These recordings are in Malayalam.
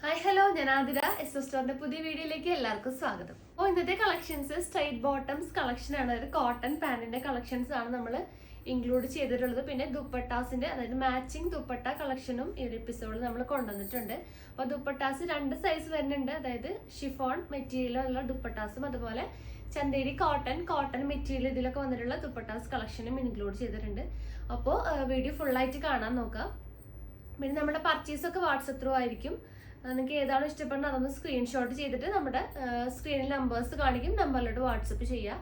ഹായ് ഹലോ, ഞാൻ ആതിര. എസ് സ്റ്റോറിന്റെ പുതിയ വീഡിയോയിലേക്ക് എല്ലാവർക്കും സ്വാഗതം. അപ്പോൾ ഇന്നത്തെ കളക്ഷൻസ് സ്ട്രൈറ്റ് ബോട്ടംസ് കളക്ഷൻ ആണ്. ഒരു കോട്ടൺ പാന്റിന്റെ കളക്ഷൻസ് ആണ് നമ്മൾ ഇൻക്ലൂഡ് ചെയ്തിട്ടുള്ളത്. പിന്നെ ദുപ്പട്ടാസിന്റെ, അതായത് മാച്ചിങ് ദുപ്പട്ട കളക്ഷനും ഈ ഒരു എപ്പിസോഡിൽ നമ്മൾ കൊണ്ടുവന്നിട്ടുണ്ട്. അപ്പോൾ ദുപ്പട്ടാസ് രണ്ട് സൈസ് വരുന്നുണ്ട്, അതായത് ഷിഫോൺ മെറ്റീരിയലുള്ള ദുപ്പട്ടാസും അതുപോലെ ചന്തേരി കോട്ടൺ മെറ്റീരിയൽ ഇതിലൊക്കെ വന്നിട്ടുള്ള ദുപ്പട്ടാസ് കളക്ഷനും ഇൻക്ലൂഡ് ചെയ്തിട്ടുണ്ട്. അപ്പോൾ വീഡിയോ ഫുള്ളായിട്ട് കാണാൻ നോക്കാം. പിന്നെ നമ്മുടെ പർച്ചേസ് ഒക്കെ വാട്സപ്പ് ത്രൂ ആയിരിക്കും. നിങ്ങൾക്ക് ഏതാണോ ഇഷ്ടപ്പെടുന്നത് അതൊന്ന് സ്ക്രീൻഷോട്ട് ചെയ്തിട്ട് നമ്മുടെ സ്ക്രീനിൽ നമ്പേഴ്സ് കാണിക്കും, നമ്പറിലോട്ട് വാട്സപ്പ് ചെയ്യുക.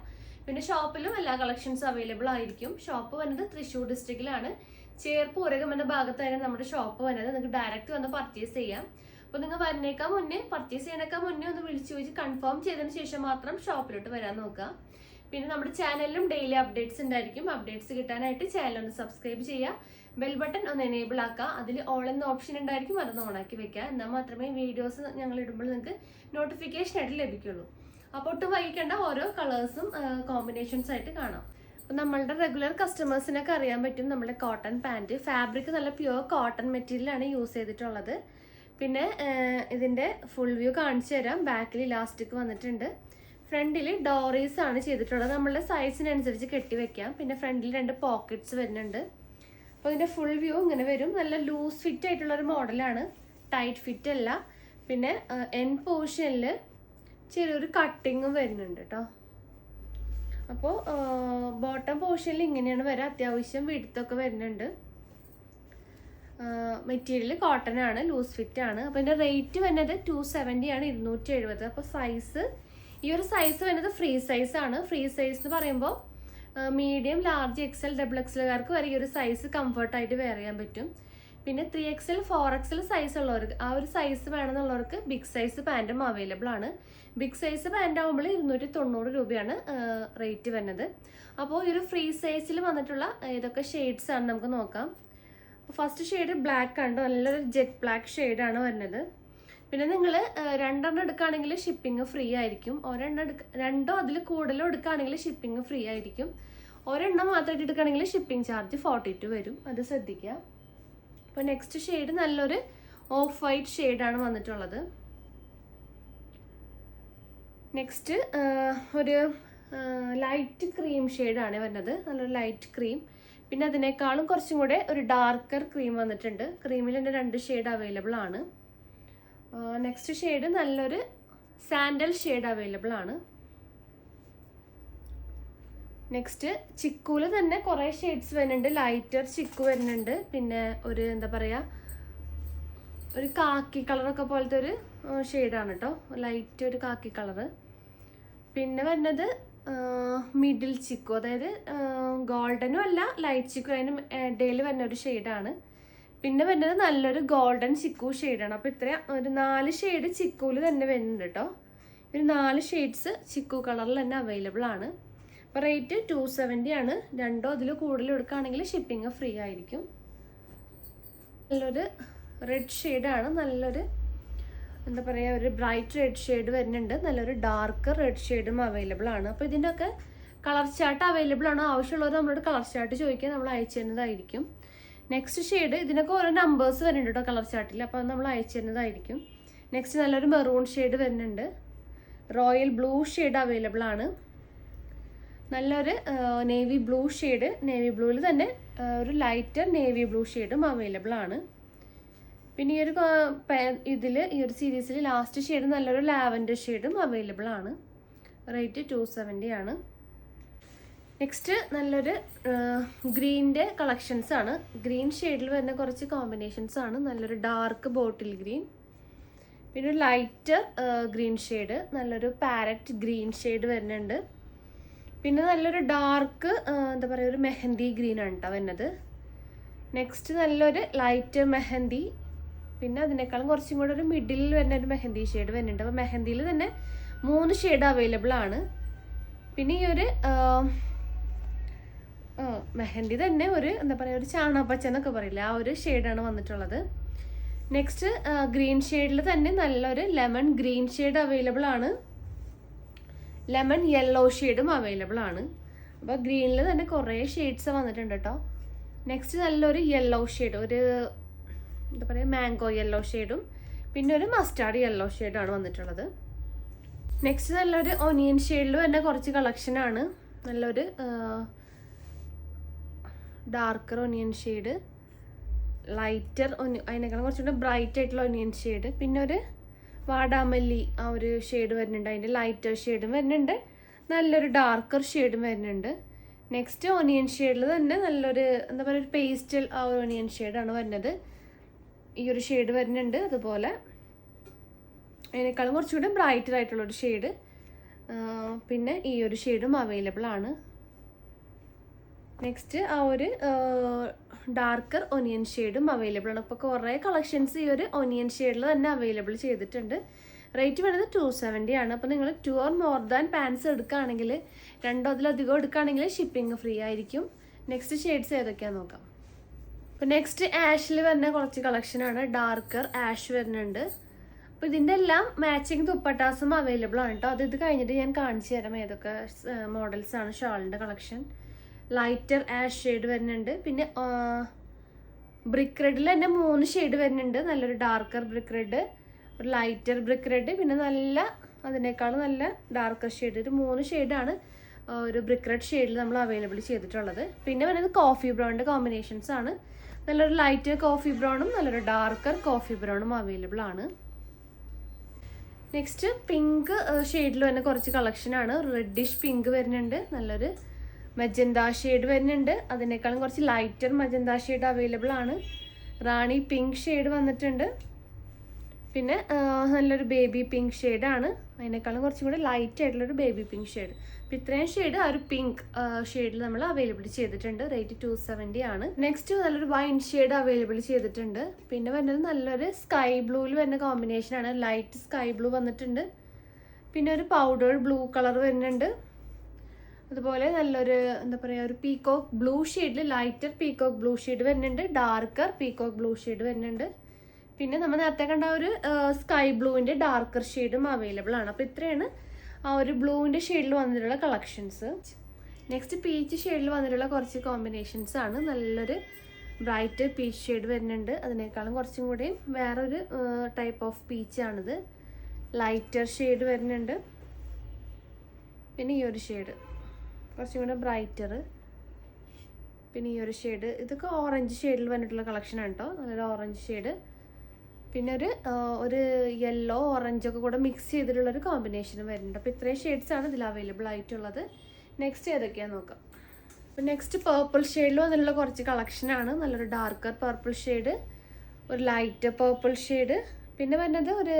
പിന്നെ ഷോപ്പിലും എല്ലാ കളക്ഷൻസും അവൈലബിൾ ആയിരിക്കും. ഷോപ്പ് വന്നത് തൃശ്ശൂർ ഡിസ്ട്രിക്റ്റിലാണ്, ചേർപ്പൂരകം എന്ന ഭാഗത്തായിരുന്നു നമ്മുടെ ഷോപ്പ് വന്നത്. നിങ്ങൾക്ക് ഡയറക്റ്റ് വന്ന് പർച്ചേസ് ചെയ്യാം. അപ്പോൾ നിങ്ങൾ പർച്ചേസ് ചെയ്യുന്നേക്കാൾ മുന്നേ ഒന്ന് വിളിച്ചു ചോദിച്ച് കൺഫേം ചെയ്തതിന് ശേഷം മാത്രം ഷോപ്പിലോട്ട് വരാൻ നോക്കുക. പിന്നെ നമ്മുടെ ചാനലിലും ഡെയിലി അപ്ഡേറ്റ്സ് ഉണ്ടായിരിക്കും. അപ്ഡേറ്റ്സ് കിട്ടാനായിട്ട് ചാനൽ ഒന്ന് സബ്സ്ക്രൈബ് ചെയ്യുക, ബെൽ ബട്ടൺ ഒന്ന് എനേബിൾ ആക്കുക. അതിൽ ഓൾ എന്ന ഓപ്ഷൻ ഉണ്ടായിരിക്കും, അതൊന്ന് ഓണാക്കി വെക്കുക. എന്നാൽ മാത്രമേ വീഡിയോസ് ഞങ്ങൾ ഇടുമ്പോൾ നിങ്ങൾക്ക് നോട്ടിഫിക്കേഷൻ ആയിട്ട് ലഭിക്കുള്ളൂ. അപ്പോൾ ഒട്ടും വൈകിക്കേണ്ട, ഓരോ കളേഴ്സും കോമ്പിനേഷൻസ് ആയിട്ട് കാണാം. അപ്പോൾ നമ്മളുടെ റെഗുലർ കസ്റ്റമേഴ്സിനൊക്കെ അറിയാൻ പറ്റും, നമ്മുടെ കോട്ടൺ പാൻറ് ഫാബ്രിക് നല്ല പ്യുവർ കോട്ടൺ മെറ്റീരിയലാണ് യൂസ് ചെയ്തിട്ടുള്ളത്. പിന്നെ ഇതിൻ്റെ ഫുൾ വ്യൂ കാണിച്ചു തരാം. ബാക്കിൽ ഇലാസ്റ്റിക് വന്നിട്ടുണ്ട്, ഫ്രണ്ടിൽ ഡോറീസ് ആണ് ചെയ്തിട്ടുള്ളത്. നമ്മളുടെ സൈസിനനുസരിച്ച് കെട്ടി വെക്കാം. പിന്നെ ഫ്രണ്ടിൽ 2 പോക്കറ്റ്സ് വരുന്നുണ്ട്. അപ്പോൾ ഇതിൻ്റെ ഫുൾ വ്യൂ ഇങ്ങനെ വരും. നല്ല ലൂസ് ഫിറ്റ് ആയിട്ടുള്ളൊരു മോഡലാണ്, ടൈറ്റ് ഫിറ്റ് അല്ല. പിന്നെ എൻ പോർഷനിൽ ചെറിയൊരു കട്ടിങ്ങും വരുന്നുണ്ട് കേട്ടോ. അപ്പോൾ ബോട്ടം പോർഷനിൽ ഇങ്ങനെയാണ് വരിക. അത്യാവശ്യം വിടുത്തൊക്കെ വരുന്നുണ്ട്. മെറ്റീരിയൽ കോട്ടൺ ആണ്, ലൂസ് ഫിറ്റ് ആണ്. അപ്പോൾ ഇതിൻ്റെ റേറ്റ് വരുന്നത് 270 ആണ്, 270. അപ്പോൾ ഈ ഒരു സൈസ് വരുന്നത് ഫ്രീ സൈസ് ആണ്. ഫ്രീ സൈസ് എന്ന് പറയുമ്പോൾ മീഡിയം, ലാർജ്, എക്സൽ, ഡബിൾ എക്സലുകാർക്ക് വരെ ഈ ഒരു സൈസ് കംഫർട്ടായിട്ട് വെയർ ചെയ്യാൻ പറ്റും. പിന്നെ 3XL 4XL സൈസ് ഉള്ളവർക്ക്, ആ ഒരു സൈസ് വേണമെന്നുള്ളവർക്ക് ബിഗ് സൈസ് പാൻറ്റും അവൈലബിൾ ആണ്. ബിഗ് സൈസ് പാൻറ് ആകുമ്പോൾ 290 രൂപയാണ് റേറ്റ് വരുന്നത്. അപ്പോൾ ഈ ഒരു ഫ്രീ സൈസിൽ വന്നിട്ടുള്ള ഏതൊക്കെ ഷെയ്ഡ്സ് ആണ് നമുക്ക് നോക്കാം. ഫസ്റ്റ് ഷെയ്ഡ് ബ്ലാക്ക് ആണ്, നല്ലൊരു ജെറ്റ് ബ്ലാക്ക് ഷെയ്ഡാണ് വരുന്നത്. പിന്നെ നിങ്ങൾ 2 എടുക്കുകയാണെങ്കിൽ ഷിപ്പിംഗ് ഫ്രീ ആയിരിക്കും. രണ്ടോ അതിൽ കൂടുതലോ എടുക്കുകയാണെങ്കിൽ ഷിപ്പിംഗ് ഫ്രീ ആയിരിക്കും. ഒരെണ്ണം മാത്രമായിട്ട് എടുക്കുകയാണെങ്കിൽ ഷിപ്പിംഗ് ചാർജ് 42 വരും, അത് ശ്രദ്ധിക്കുക. അപ്പോൾ നെക്സ്റ്റ് ഷെയ്ഡ് നല്ലൊരു ഓഫ് വൈറ്റ് ഷെയ്ഡാണ് വന്നിട്ടുള്ളത്. നെക്സ്റ്റ് ഒരു ലൈറ്റ് ക്രീം ഷെയ്ഡാണ് വരുന്നത്, നല്ലൊരു ലൈറ്റ് ക്രീം. പിന്നെ അതിനേക്കാളും കുറച്ചും കൂടെ ഒരു ഡാർക്കർ ക്രീം വന്നിട്ടുണ്ട്. ക്രീമിൽ തന്നെ 2 ഷെയ്ഡ് അവൈലബിൾ ആണ്. നെക്സ്റ്റ് ഷെയ്ഡ് നല്ലൊരു സാൻഡൽ ഷെയ്ഡ് അവൈലബിൾ ആണ്. നെക്സ്റ്റ് ചിക്കുവിൽ തന്നെ കുറേ ഷെയ്ഡ്സ് വരുന്നുണ്ട്. ലൈറ്റർ ചിക്കു വരുന്നുണ്ട്. പിന്നെ ഒരു എന്താ പറയുക, ഒരു കാക്കി കളറൊക്കെ പോലത്തെ ഒരു ഷെയ്ഡാണ് കേട്ടോ, ലൈറ്റ് ഒരു കാക്കി കളറ്. പിന്നെ വരുന്നത് മിഡിൽ ചിക്കു, അതായത് ഗോൾഡനും അല്ല ലൈറ്റ് ചിക്കു, അതിന് ഇടയിൽ വരുന്ന ഒരു ഷെയ്ഡാണ്. പിന്നെ വരുന്നത് നല്ലൊരു ഗോൾഡൻ ചിക്കു ഷെയ്ഡാണ്. അപ്പോൾ ഇത്രയും ഒരു 4 ഷെയ്ഡ് ചിക്കുവിൽ തന്നെ വരുന്നുണ്ട് കേട്ടോ. ഒരു 4 ഷെയ്ഡ്സ് ചിക്കു കളറിൽ തന്നെ അവൈലബിൾ ആണ്. അപ്പോൾ റേറ്റ് 270 ആണ്. 2 അതിൽ കൂടുതൽ എടുക്കുകയാണെങ്കിൽ ഷിപ്പിംഗ് ഫ്രീ ആയിരിക്കും. നല്ലൊരു റെഡ് ഷെയ്ഡാണ്, നല്ലൊരു എന്താ പറയുക, ഒരു ബ്രൈറ്റ് റെഡ് ഷെയ്ഡ് വരുന്നുണ്ട്. നല്ലൊരു ഡാർക്ക് റെഡ് ഷെയ്ഡും അവൈലബിൾ ആണ്. അപ്പോൾ ഇതിൻ്റെയൊക്കെ കളർ ചാർട്ട് അവൈലബിൾ ആണ്. ആവശ്യമുള്ളവർ നമ്മളോട് കളർ ചാർട്ട് ചോദിക്കാൻ നമ്മൾ അയച്ചു തരുന്നതായിരിക്കും. നെക്സ്റ്റ് ഷെയ്ഡ്, ഇതിനൊക്കെ ഓരോ നമ്പേഴ്സ് വരുന്നുണ്ട് കേട്ടോ കളർ ചാർട്ടിൽ, അപ്പോൾ നമ്മൾ അയച്ചു തരുന്നതായിരിക്കും. നെക്സ്റ്റ് നല്ലൊരു മെറൂൺ ഷെയ്ഡ് വരുന്നുണ്ട്. റോയൽ ബ്ലൂ ഷെയ്ഡ് അവൈലബിൾ ആണ്. നല്ലൊരു നേവി ബ്ലൂ ഷെയ്ഡ്, നേവി ബ്ലൂവിൽ തന്നെ ഒരു ലൈറ്റർ നേവി ബ്ലൂ ഷെയ്ഡും അവൈലബിൾ ആണ്. പിന്നെ ഈ ഒരു സീരീസിൽ ലാസ്റ്റ് ഷെയ്ഡ് നല്ലൊരു ലാവൻഡർ ഷെയ്ഡും അവൈലബിൾ ആണ്. റേറ്റ് 270 ആണ്. നെക്സ്റ്റ് നല്ലൊരു ഗ്രീൻ്റെ കളക്ഷൻസ് ആണ്. ഗ്രീൻ ഷെയ്ഡിൽ വരുന്ന കുറച്ച് കോമ്പിനേഷൻസ് ആണ്. നല്ലൊരു ഡാർക്ക് ബോട്ടിൽ ഗ്രീൻ, പിന്നെ ഒരു ലൈറ്റർ ഗ്രീൻ ഷെയ്ഡ്, നല്ലൊരു പാരറ്റ് ഗ്രീൻ ഷെയ്ഡ് വരുന്നുണ്ട്. പിന്നെ നല്ലൊരു ഡാർക്ക് എന്താ പറയുക, ഒരു മെഹന്തി ഗ്രീൻ ആണ് കേട്ടോ വരുന്നത്. നെക്സ്റ്റ് നല്ലൊരു ലൈറ്റ് മെഹന്തി, പിന്നെ അതിനേക്കാളും കുറച്ചും കൂടെ ഒരു മിഡിൽ വരുന്ന ഒരു മെഹന്തി ഷെയ്ഡ് വരുന്നുണ്ട്. അപ്പോൾ മെഹന്തിയിൽ തന്നെ 3 ഷെയ്ഡ് അവൈലബിൾ ആണ്. പിന്നെ ഈ ഒരു മെഹന്തി തന്നെ ഒരു എന്താ പറയുക, ഒരു ചാണകപ്പച്ച എന്നൊക്കെ പറയില്ല, ആ ഒരു ഷെയ്ഡാണ് വന്നിട്ടുള്ളത്. നെക്സ്റ്റ് ഗ്രീൻ ഷെയ്ഡിൽ തന്നെ നല്ലൊരു ലെമൺ ഗ്രീൻ ഷെയ്ഡ് അവൈലബിൾ ആണ്. ലെമൺ യെല്ലോ ഷെയ്ഡും അവൈലബിൾ ആണ്. അപ്പോൾ ഗ്രീനിൽ തന്നെ കുറേ ഷെയ്ഡ്സ് വന്നിട്ടുണ്ട് കേട്ടോ. നെക്സ്റ്റ് നല്ലൊരു യെല്ലോ ഷെയ്ഡ്, ഒരു എന്താ പറയുക മാംഗോ യെല്ലോ ഷെയ്ഡും പിന്നെ ഒരു മസ്റ്റാർഡ് യെല്ലോ ഷെയ്ഡാണ് വന്നിട്ടുള്ളത്. നെക്സ്റ്റ് നല്ലൊരു ഒനിയൻ ഷെയ്ഡിൽ തന്നെ കുറച്ച് കളക്ഷനാണ്. നല്ലൊരു ഡാർക്കർ ഒനിയൻ ഷെയ്ഡ്, ലൈറ്റർ അതിനേക്കാളും കുറച്ചുകൂടെ ബ്രൈറ്റ് ആയിട്ടുള്ള ഒനിയൻ ഷെയ്ഡ്, പിന്നെ ഒരു വാടാമല്ലി ആ ഒരു ഷെയ്ഡ് വരുന്നുണ്ട്. അതിൻ്റെ ലൈറ്റർ ഷെയ്ഡും വരുന്നുണ്ട്, നല്ലൊരു ഡാർക്കർ ഷെയ്ഡും വരുന്നുണ്ട്. നെക്സ്റ്റ് ഒനിയൻ ഷെയ്ഡിൽ തന്നെ നല്ലൊരു എന്താ പറയുക ഒരു പേസ്റ്റൽ ആ ഒരു ഒനിയൻ ഷെയ്ഡാണ് വരുന്നത്. ഈ ഒരു ഷെയ്ഡ് വരുന്നുണ്ട്. അതുപോലെ അതിനേക്കാളും കുറച്ചുകൂടി ബ്രൈറ്റർ ആയിട്ടുള്ളൊരു ഷെയ്ഡ്, പിന്നെ ഈ ഒരു ഷെയ്ഡും അവൈലബിൾ ആണ്. നെക്സ്റ്റ് ആ ഒരു ഡാർക്കർ ഒനിയൻ ഷെയ്ഡും അവൈലബിൾ ആണ്. അപ്പോൾ കുറേ കളക്ഷൻസ് ഈ ഒരു ഒനിയൻ ഷെയ്ഡിൽ തന്നെ അവൈലബിൾ ചെയ്തിട്ടുണ്ട്. റേറ്റ് വരുന്നത് 270 ആണ്. അപ്പോൾ നിങ്ങൾ 2 or more than പാൻസ് എടുക്കുകയാണെങ്കിൽ, 2 അതിലധികം എടുക്കുകയാണെങ്കിൽ ഷിപ്പിംഗ് ഫ്രീ ആയിരിക്കും. നെക്സ്റ്റ് ഷെയ്ഡ്സ് ഏതൊക്കെയാണെന്ന് നോക്കാം. അപ്പോൾ നെക്സ്റ്റ് ആഷിൽ വരുന്ന കുറച്ച് കളക്ഷനാണ്. ഡാർക്കർ ആഷ് വരുന്നുണ്ട്. അപ്പോൾ ഇതിൻ്റെ എല്ലാം മാച്ചിങ് ദുപ്പട്ടാസും അവൈലബിൾ ആണ് കേട്ടോ. ഇത് കഴിഞ്ഞിട്ട് ഞാൻ കാണിച്ചു തരാം ഏതൊക്കെ മോഡൽസാണ് ഷാളിൻ്റെ കളക്ഷൻ. ലൈറ്റർ ആഷ് ഷെയ്ഡ് വരുന്നുണ്ട്. പിന്നെ ബ്രിക്ക് റെഡിൽ തന്നെ 3 ഷെയ്ഡ് വരുന്നുണ്ട്. നല്ലൊരു ഡാർക്കർ ബ്രിക്ക് റെഡ്, ഒരു ലൈറ്റർ ബ്രിക്ക് റെഡ്, പിന്നെ അതിനേക്കാൾ നല്ല ഡാർക്കർ ഷെയ്ഡ്. ഒരു 3 ഷെയ്ഡാണ് ഒരു ബ്രിക്ക് റെഡ് ഷെയ്ഡിൽ നമ്മൾ അവൈലബിൾ ചെയ്തിട്ടുള്ളത്. പിന്നെ വരുന്നത് കോഫി ബ്രൗണിൻ്റെ കോമ്പിനേഷൻസ് ആണ്. നല്ലൊരു ലൈറ്റ് കോഫി ബ്രൗണും നല്ലൊരു ഡാർക്കർ കോഫി ബ്രൗണും അവൈലബിൾ ആണ്. നെക്സ്റ്റ് പിങ്ക് ഷെയ്ഡിൽ തന്നെ കുറച്ച് കളക്ഷനാണ്. റെഡിഷ് പിങ്ക് വരുന്നുണ്ട്, നല്ലൊരു മജന്ത ഷെയ്ഡ് വരുന്നുണ്ട്, അതിനേക്കാളും കുറച്ച് ലൈറ്റർ മജന്ത ഷെയ്ഡ് അവൈലബിൾ ആണ്. റാണി പിങ്ക് ഷെയ്ഡ് വന്നിട്ടുണ്ട്. പിന്നെ നല്ലൊരു ബേബി പിങ്ക് ഷെയ്ഡാണ്, അതിനേക്കാളും കുറച്ചും കൂടി ലൈറ്റ് ആയിട്ടുള്ളൊരു ബേബി പിങ്ക് ഷെയ്ഡ്. അപ്പോൾ ഇത്രയും ഷെയ്ഡ് ആ ഒരു പിങ്ക് ഷെയ്ഡിൽ നമ്മൾ അവൈലബിൾ ചെയ്തിട്ടുണ്ട്. റേറ്റ് 270 ആണ്. നെക്സ്റ്റ് നല്ലൊരു വൈൻ ഷെയ്ഡ് അവൈലബിൾ ചെയ്തിട്ടുണ്ട്. പിന്നെ വരുന്നത് നല്ലൊരു സ്കൈ ബ്ലൂവിൽ വരുന്ന കോമ്പിനേഷനാണ്. ലൈറ്റ് സ്കൈ ബ്ലൂ വന്നിട്ടുണ്ട്, പിന്നെ ഒരു പൗഡർ ബ്ലൂ കളർ വരുന്നുണ്ട്. അതുപോലെ നല്ലൊരു എന്താ പറയുക ഒരു പീകോക്ക് ബ്ലൂ ഷെയ്ഡിൽ ലൈറ്റർ പീകോക്ക് ബ്ലൂ ഷെയ്ഡ് വരുന്നുണ്ട്, ഡാർക്കർ പീകോക്ക് ബ്ലൂ ഷെയ്ഡ് വരുന്നുണ്ട്. പിന്നെ നമ്മൾ നേരത്തെ കണ്ട ഒരു സ്കൈ ബ്ലൂവിൻ്റെ ഡാർക്കർ ഷെയ്ഡും അവൈലബിൾ ആണ്. അപ്പോൾ ഇത്രയാണ് ആ ഒരു ബ്ലൂവിൻ്റെ ഷെയ്ഡിൽ വന്നിട്ടുള്ള കളക്ഷൻസ്. നെക്സ്റ്റ് പീച്ച് ഷെയ്ഡിൽ വന്നിട്ടുള്ള കുറച്ച് കോമ്പിനേഷൻസ് ആണ്. നല്ലൊരു ബ്രൈറ്റ് പീച്ച് ഷെയ്ഡ് വരുന്നുണ്ട്, അതിനേക്കാളും കുറച്ചും കൂടി വേറൊരു ടൈപ്പ് ഓഫ് പീച്ചാണിത്. ലൈറ്റർ ഷെയ്ഡ് വരുന്നുണ്ട്, പിന്നെ ഈ ഒരു ഷെയ്ഡ് കുറച്ചും കൂടെ ബ്രൈറ്റർ, പിന്നെ ഈ ഒരു ഷെയ്ഡ് ഇതൊക്കെ ഓറഞ്ച് ഷെയ്ഡിൽ വന്നിട്ടുള്ള കളക്ഷനാണ് കേട്ടോ. നല്ലൊരു ഓറഞ്ച് ഷെയ്ഡ്, പിന്നെ ഒരു യെല്ലോ ഓറഞ്ചൊക്കെ കൂടെ മിക്സ് ചെയ്തിട്ടുള്ളൊരു കോമ്പിനേഷൻ വരുന്നുണ്ട്. അപ്പോൾ ഇത്രയും ഷെയ്ഡ്സാണ് ഇതിൽ അവൈലബിൾ ആയിട്ടുള്ളത്. നെക്സ്റ്റ് ഏതൊക്കെയാണെന്ന് നോക്കാം. അപ്പോൾ നെക്സ്റ്റ് പേർപ്പിൾ ഷെയ്ഡിൽ വന്നിട്ടുള്ള കുറച്ച് കളക്ഷനാണ്. നല്ലൊരു ഡാർക്കർ പർപ്പിൾ ഷെയ്ഡ്, ഒരു ലൈറ്റ് പേർപ്പിൾ ഷെയ്ഡ്, പിന്നെ വരുന്നത് ഒരു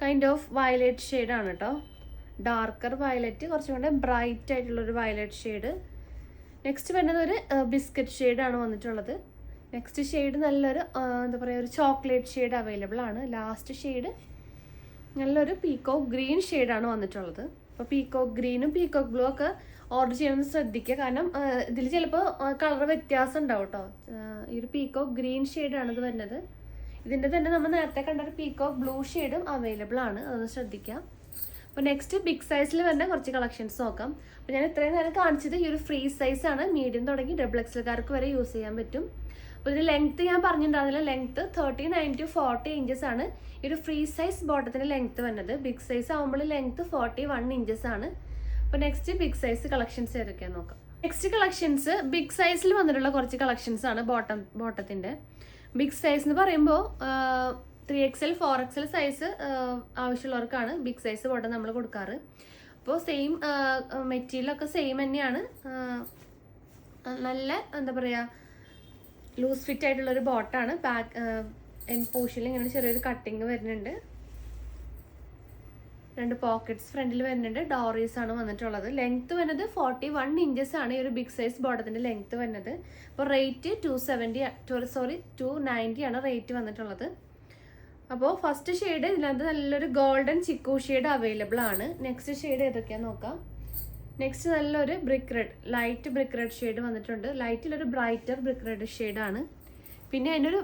കൈൻഡ് ഓഫ് വയലറ്റ് ഷെയ്ഡാണ് കേട്ടോ. ഡാർക്കർ വയലറ്റ്, കുറച്ചും കൂടെ ബ്രൈറ്റ് ആയിട്ടുള്ളൊരു വയലറ്റ് ഷെയ്ഡ്. നെക്സ്റ്റ് വരുന്നത് ഒരു ബിസ്ക്കറ്റ് ഷെയ്ഡാണ് വന്നിട്ടുള്ളത്. നെക്സ്റ്റ് ഷെയ്ഡ് നല്ലൊരു എന്താ പറയുക ഒരു ചോക്ലേറ്റ് ഷെയ്ഡ് അവൈലബിൾ ആണ്. ലാസ്റ്റ് ഷെയ്ഡ് നല്ലൊരു പീകോക്ക് ഗ്രീൻ ഷെയ്ഡാണ് വന്നിട്ടുള്ളത്. അപ്പോൾ പീകോക്ക് ഗ്രീനും പീകോക്ക് ബ്ലൂ ഒക്കെ ഓർഡർ ചെയ്യണമെന്ന് ശ്രദ്ധിക്കുക, കാരണം ഇതിൽ ചിലപ്പോൾ കളർ വ്യത്യാസം ഉണ്ടാവും കേട്ടോ. ഈ ഒരു പീകോക്ക് ഗ്രീൻ ഷെയ്ഡാണ് ഇത് വരുന്നത്. ഇതിൻ്റെ തന്നെ നമ്മൾ നേരത്തെ കണ്ട ഒരു പീകോക്ക് ബ്ലൂ ഷെയ്ഡും അവൈലബിൾ ആണ്, അതൊന്ന് ശ്രദ്ധിക്കുക. അപ്പോൾ നെക്സ്റ്റ് ബിഗ് സൈസിൽ വരുന്ന കുറച്ച് കളക്ഷൻസ് നോക്കാം. അപ്പോൾ ഞാൻ ഇത്രയും നേരം കാണിച്ചത് ഈ ഒരു ഫ്രീ സൈസാണ്. മീഡിയം തുടങ്ങി XXLക്കാർക്ക് വരെ യൂസ് ചെയ്യാൻ പറ്റും. അപ്പോൾ ഇതിൻ്റെ ലെങ്ത്ത് ഞാൻ പറഞ്ഞിട്ടുണ്ടായിരുന്നില്ല. ലെങ്ത്ത് 39 to 40 ഇഞ്ചസ് ആണ് ഈ ഒരു ഫ്രീ സൈസ് ബോട്ടത്തിൻ്റെ ലെങ്ത്ത് വരുന്നത്. ബിഗ് സൈസ് ആകുമ്പോൾ ലെങ്ത്ത് 41 ഇഞ്ചസ് ആണ്. അപ്പോൾ നെക്സ്റ്റ് ബിഗ് സൈസ് കളക്ഷൻസ് ഏതൊക്കെയാണെന്ന് നോക്കാം. നെക്സ്റ്റ് കളക്ഷൻസ് ബിഗ് സൈസിൽ വന്നിട്ടുള്ള കുറച്ച് കളക്ഷൻസ് ആണ്. ബോട്ടത്തിൻ്റെ ബിഗ് സൈസ് എന്ന് പറയുമ്പോൾ 3XL 4XL സൈസ് ആവശ്യമുള്ളവർക്കാണ് ബിഗ് സൈസ് ബോട്ടം നമ്മൾ കൊടുക്കാറ്. അപ്പോൾ സെയിം മെറ്റീരിയലൊക്കെ സെയിം തന്നെയാണ്. നല്ല എന്താ പറയുക ലൂസ് ഫിറ്റ് ആയിട്ടുള്ളൊരു ബോട്ടാണ്. ബാക്ക് എൻഡ് പോർഷനിൽ ഇങ്ങനെ ചെറിയൊരു കട്ടിങ് വരുന്നുണ്ട്. 2 പോക്കറ്റ്സ് ഫ്രണ്ടിൽ വരുന്നുണ്ട്. ഡോറീസ് ആണ് വന്നിട്ടുള്ളത്. ലെങ്ത്ത് വരുന്നത് 41 ഇഞ്ചസ് ആണ് ഈ ഒരു ബിഗ് സൈസ് ബോട്ടത്തിൻ്റെ ലെങ്ത്ത് വരുന്നത്. അപ്പോൾ റേറ്റ് 290 ആണ് റേറ്റ് വന്നിട്ടുള്ളത്. അപ്പോൾ ഫസ്റ്റ് ഷെയ്ഡ് ഇതിനകത്ത് നല്ലൊരു ഗോൾഡൻ ചിക്കു ഷെയ്ഡ് അവൈലബിൾ ആണ്. നെക്സ്റ്റ് ഷെയ്ഡ് ഏതൊക്കെയാണെന്ന് നോക്കാം. നെക്സ്റ്റ് നല്ലൊരു brick red, light brick red shade വന്നിട്ടുണ്ട്. ലൈറ്റിലൊരു ബ്രൈറ്റർ ബ്രിക്ക് റെഡ് ഷെയ്ഡാണ്. പിന്നെ അതിനൊരു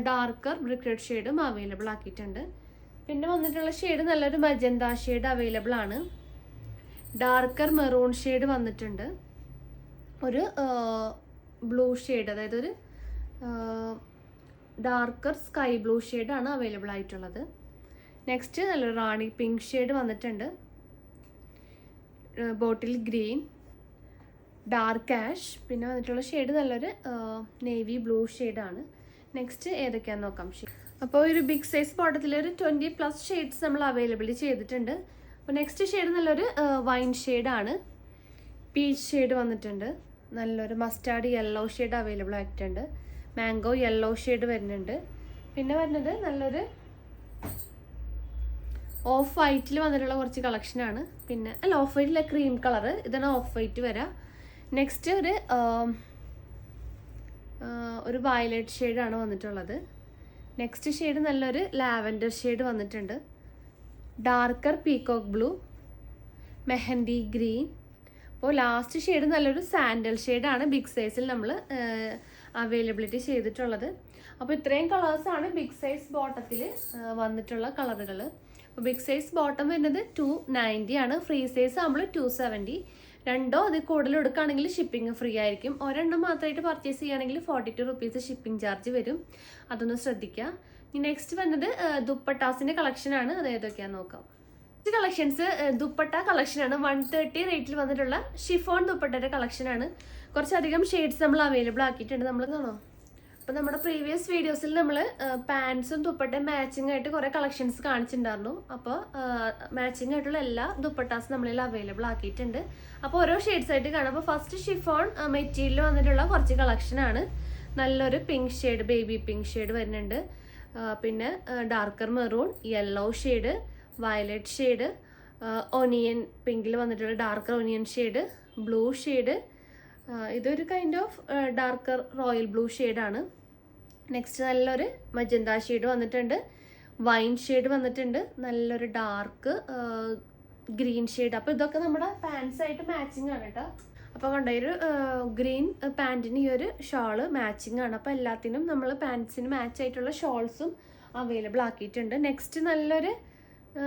ഡാർക്കർ ബ്രിക്ക് റെഡ് ഷെയ്ഡും അവൈലബിൾ ആക്കിയിട്ടുണ്ട്. പിന്നെ വന്നിട്ടുള്ള ഷെയ്ഡ് നല്ലൊരു മജന്ത ഷെയ്ഡ് അവൈലബിൾ ആണ്. ഡാർക്കർ മെറൂൺ ഷെയ്ഡ് വന്നിട്ടുണ്ട്. ഒരു ബ്ലൂ ഷെയ്ഡ്, അതായത് ഒരു ഡാർക്കർ സ്കൈ ബ്ലൂ ഷെയ്ഡാണ് അവൈലബിൾ ആയിട്ടുള്ളത്. നെക്സ്റ്റ് നല്ലൊരു റാണി പിങ്ക് ഷെയ്ഡ് വന്നിട്ടുണ്ട്, ബോട്ടിൽ ഗ്രീൻ, ഡാർക്ക് ആഷ്, പിന്നെ വന്നിട്ടുള്ള ഷെയ്ഡ് നല്ലൊരു നേവി ബ്ലൂ ഷെയ്ഡാണ്. നെക്സ്റ്റ് ഏതൊക്കെയാണെന്ന് നോക്കാം. അപ്പോൾ ഒരു ബിഗ് സൈസ് ബോട്ടത്തിൽ ഒരു 20+ ഷെയ്ഡ്സ് നമ്മൾ അവൈലബിൾ ചെയ്തിട്ടുണ്ട്. അപ്പോൾ നെക്സ്റ്റ് ഷെയ്ഡ് നല്ലൊരു വൈൻ ഷെയ്ഡാണ്, പീച്ച് ഷെയ്ഡ് വന്നിട്ടുണ്ട്, നല്ലൊരു മസ്റ്റാർഡ് യെല്ലോ ഷെയ്ഡ് അവൈലബിൾ ആയിട്ടുണ്ട്, മാംഗോ യെല്ലോ ഷെയ്ഡ് വരുന്നുണ്ട്. പിന്നെ വരുന്നത് നല്ലൊരു ഓഫ് വൈറ്റിൽ വന്നിട്ടുള്ള കുറച്ച് കളക്ഷനാണ്. പിന്നെ അല്ല, ഓഫ് വൈറ്റിലെ ക്രീം കളറ്, ഇതാണ് ഓഫ് വൈറ്റ് വരാം. നെക്സ്റ്റ് ഒരു വയലറ്റ് ഷെയ്ഡാണ് വന്നിട്ടുള്ളത്. നെക്സ്റ്റ് ഷെയ്ഡ് നല്ലൊരു ലാവൻഡർ ഷെയ്ഡ് വന്നിട്ടുണ്ട്, darker peacock blue, mehndi green. അപ്പോൾ ലാസ്റ്റ് ഷെയ്ഡ് നല്ലൊരു സാൻഡൽ ഷെയ്ഡാണ് ബിഗ് സൈസിൽ നമ്മൾ അവൈലബിലിറ്റി ചെയ്തിട്ടുള്ളത്. അപ്പോൾ ഇത്രയും കളേഴ്സാണ് ബിഗ് സൈസ് ബോട്ടത്തിൽ വന്നിട്ടുള്ള കളറുകൾ. അപ്പോൾ ബിഗ് സൈസ് ബോട്ടം വരുന്നത് 290 ആണ്, ഫ്രീ സൈസ് ആകുമ്പോൾ 270. രണ്ടോ അതിൽ കൂടുതൽ എടുക്കുകയാണെങ്കിൽ ഷിപ്പിംഗ് ഫ്രീ ആയിരിക്കും. ഒരെണ്ണം മാത്രമായിട്ട് പർച്ചേസ് ചെയ്യുകയാണെങ്കിൽ 42 റുപ്പീസ് ഷിപ്പിംഗ് ചാർജ് വരും, അതൊന്ന് ശ്രദ്ധിക്കുക. ഇനി നെക്സ്റ്റ് വന്നത് ദുപ്പട്ടാസിൻ്റെ കളക്ഷനാണ്, അത് ഏതൊക്കെയാണെന്ന് നോക്കാം. കളക്ഷൻസ് ദുപ്പട്ട കളക്ഷനാണ്. 130 റേറ്റിൽ വന്നിട്ടുള്ള ഷിഫോൺ ദുപ്പട്ടയുടെ കളക്ഷനാണ്. കുറച്ചധികം ഷെയ്ഡ്സ് നമ്മൾ അവൈലബിൾ ആക്കിയിട്ടുണ്ട്. നമ്മൾ കാണോ, അപ്പോൾ നമ്മുടെ പ്രീവിയസ് വീഡിയോസിൽ നമ്മൾ പാൻസും ദുപ്പട്ടയും മാച്ചിങ് ആയിട്ട് കുറേ കളക്ഷൻസ് കാണിച്ചിട്ടുണ്ടായിരുന്നു. അപ്പോൾ മാച്ചിങ് ആയിട്ടുള്ള എല്ലാ ദുപ്പട്ടാസും നമ്മളിൽ അവൈലബിൾ ആക്കിയിട്ടുണ്ട്. അപ്പോൾ ഓരോ ഷെയ്ഡ്സ് ആയിട്ട് കാണാം. അപ്പോൾ ഫസ്റ്റ് ഷിഫോൺ മെറ്റീരിയൽ വന്നിട്ടുള്ള കുറച്ച് കളക്ഷനാണ്. നല്ലൊരു pink shade, baby pink shade വരുന്നുണ്ട്, പിന്നെ darker maroon, yellow shade, violet shade, onion പിങ്കിൽ വന്നിട്ടുള്ള darker onion shade, blue shade, ഇതൊരു kind of darker royal blue ഷെയ്ഡാണ്. നെക്സ്റ്റ് നല്ലൊരു മജന്ത ഷെയ്ഡ് വന്നിട്ടുണ്ട്, വൈൻ ഷെയ്ഡ് വന്നിട്ടുണ്ട്, നല്ലൊരു ഡാർക്ക് ഗ്രീൻ ഷെയ്ഡ്. അപ്പോൾ ഇതൊക്കെ നമ്മുടെ പാൻസ് ആയിട്ട് മാച്ചിങ് ആണ് കേട്ടോ. അപ്പോൾ കണ്ടോ, ഒരു ഗ്രീൻ പാൻറ്റിന് ഈ ഒരു ഷോള് മാച്ചിങ് ആണ്. അപ്പോൾ എല്ലാത്തിനും നമ്മൾ പാൻസിന് മാച്ച് ആയിട്ടുള്ള ഷോൾസും അവൈലബിൾ ആക്കിയിട്ടുണ്ട്. നെക്സ്റ്റ് നല്ലൊരു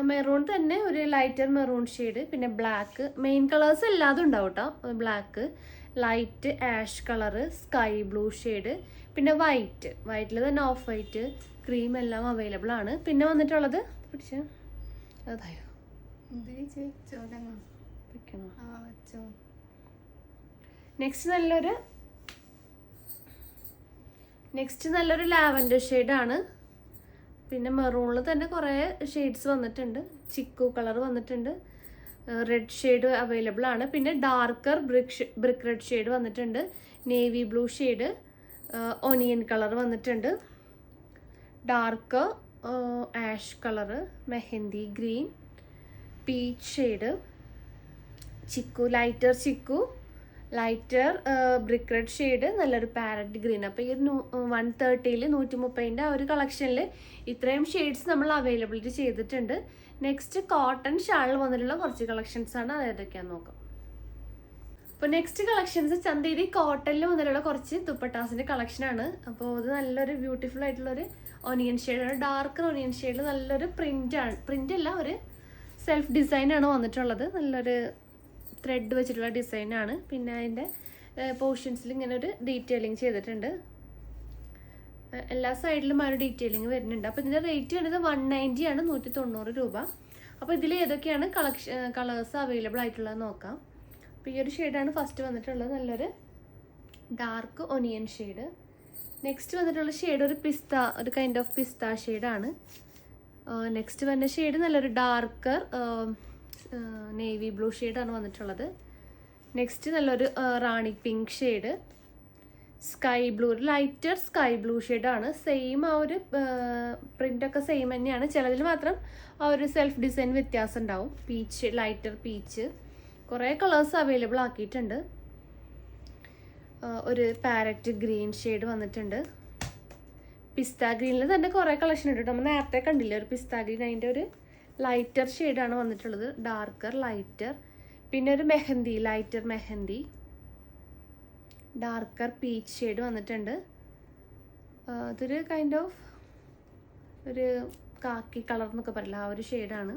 മെറൂൺ തന്നെ ഒരു ലൈറ്റർ മെറൂൺ ഷെയ്ഡ്, പിന്നെ ബ്ലാക്ക്, മെയിൻ കളേഴ്സ് എല്ലാതും ഉണ്ടാവും കേട്ടോ. Black, light ash colour, sky blue shade, പിന്നെ വൈറ്റിൽ തന്നെ ഓഫ് വൈറ്റ്, ക്രീം എല്ലാം അവൈലബിൾ ആണ്. പിന്നെ വന്നിട്ടുള്ളത് പിടിച്ച് അതായോ നെക്സ്റ്റ് നല്ലൊരു ലാവൻഡർ ഷെയ്ഡാണ്. പിന്നെ മെറൂണിൽ തന്നെ കുറേ ഷെയ്ഡ്സ് വന്നിട്ടുണ്ട്, ചിക്കു കളർ വന്നിട്ടുണ്ട്, റെഡ് ഷെയ്ഡ് അവൈലബിൾ ആണ്. പിന്നെ ഡാർക്കർ ബ്രിക്ക് റെഡ് ഷെയ്ഡ് വന്നിട്ടുണ്ട്, navy blue shade, onion colour വന്നിട്ടുണ്ട്, dark ash colour, mehndi green, peach shade, chikoo, lighter brick red shade, നല്ലൊരു പാരറ്റ് ഗ്രീൻ. അപ്പോൾ ഈ ഒരു 130 130 ആ ഒരു കളക്ഷനിൽ ഇത്രയും ഷെയ്ഡ്സ് നമ്മൾ അവൈലബിലിറ്റി ചെയ്തിട്ടുണ്ട്. നെക്സ്റ്റ് കോട്ടൺ ഷാളിൽ വന്നിട്ടുള്ള കുറച്ച് കളക്ഷൻസ് ആണ്, അത് ഏതൊക്കെയാണെന്ന് നോക്കാം. അപ്പോൾ നെക്സ്റ്റ് കളക്ഷൻസ് ചന്തേരി കോട്ടണിൽ വന്നിട്ടുള്ള കുറച്ച് ദുപ്പട്ടാസിൻ്റെ കളക്ഷനാണ്. അപ്പോൾ ഇത് നല്ലൊരു ബ്യൂട്ടിഫുൾ ആയിട്ടുള്ളൊരു ഒനിയൻ ഷെയ്ഡാണ്, ഡാർക്ക് ഒനിയൻ ഷെയ്ഡിൽ നല്ലൊരു പ്രിൻ്റ് അല്ല, ഒരു സെൽഫ് ഡിസൈനാണ് വന്നിട്ടുള്ളത്. നല്ലൊരു ത്രെഡ് വെച്ചിട്ടുള്ള ഡിസൈനാണ്. പിന്നെ അതിൻ്റെ പോർഷൻസിൽ ഇങ്ങനെ ഒരു ഡീറ്റെയിലിംഗ് ചെയ്തിട്ടുണ്ട്, എല്ലാ സൈഡിലും ആ ഒരു ഡീറ്റെയിലിംഗ് വരുന്നുണ്ട്. അപ്പോൾ ഇതിൻ്റെ റേറ്റ് വരുന്നത് 190 ആണ്, 190 രൂപ. അപ്പോൾ ഇതിൽ ഏതൊക്കെയാണ് കളേഴ്സ് അവൈലബിൾ ആയിട്ടുള്ളത് നോക്കാം. അപ്പോൾ ഈ ഒരു ഷെയ്ഡാണ് ഫസ്റ്റ് വന്നിട്ടുള്ളത്, നല്ലൊരു ഡാർക്ക് ഒനിയൻ ഷെയ്ഡ്. നെക്സ്റ്റ് വന്നിട്ടുള്ള ഷെയ്ഡ് ഒരു കൈൻഡ് ഓഫ് പിസ്ത ഷെയ്ഡാണ്. നെക്സ്റ്റ് വരുന്ന ഷെയ്ഡ് നല്ലൊരു ഡാർക്കർ നേവി ബ്ലൂ ഷെയ്ഡാണ് വന്നിട്ടുള്ളത്. നെക്സ്റ്റ് നല്ലൊരു rani pink shade, sky blue, lighter sky blue ഷെയ്ഡാണ്. സെയിം ആ ഒരു പ്രിൻ്റൊക്കെ സെയിം തന്നെയാണ്, ചിലതിൽ മാത്രം ആ ഒരു സെൽഫ് ഡിസൈൻ വ്യത്യാസം ഉണ്ടാവും. പീച്ച്, ലൈറ്റർ പീച്ച്, കുറേ കളേഴ്സ് അവൈലബിൾ ആക്കിയിട്ടുണ്ട്. ഒരു പാരറ്റ് ഗ്രീൻ ഷെയ്ഡ് വന്നിട്ടുണ്ട്, പിസ്ത ഗ്രീനിൽ തന്നെ കുറേ കളക്ഷൻ ഉണ്ട്. നമ്മൾ നേരത്തെ കണ്ടില്ലേ ഒരു പിസ്ത ഗ്രീൻ, അതിൻ്റെ ഒരു ലൈറ്റർ ഷെയ്ഡാണ് വന്നിട്ടുള്ളത്, ഡാർക്കർ ലൈറ്റർ. പിന്നെ ഒരു mehndi, lighter mehndi, darker peach shade വന്നിട്ടുണ്ട്. അതൊരു കൈൻഡ് ഓഫ് ഒരു കാക്കി കളർ എന്നൊക്കെ പറയില്ല, ആ ഒരു ഷെയ്ഡാണ്.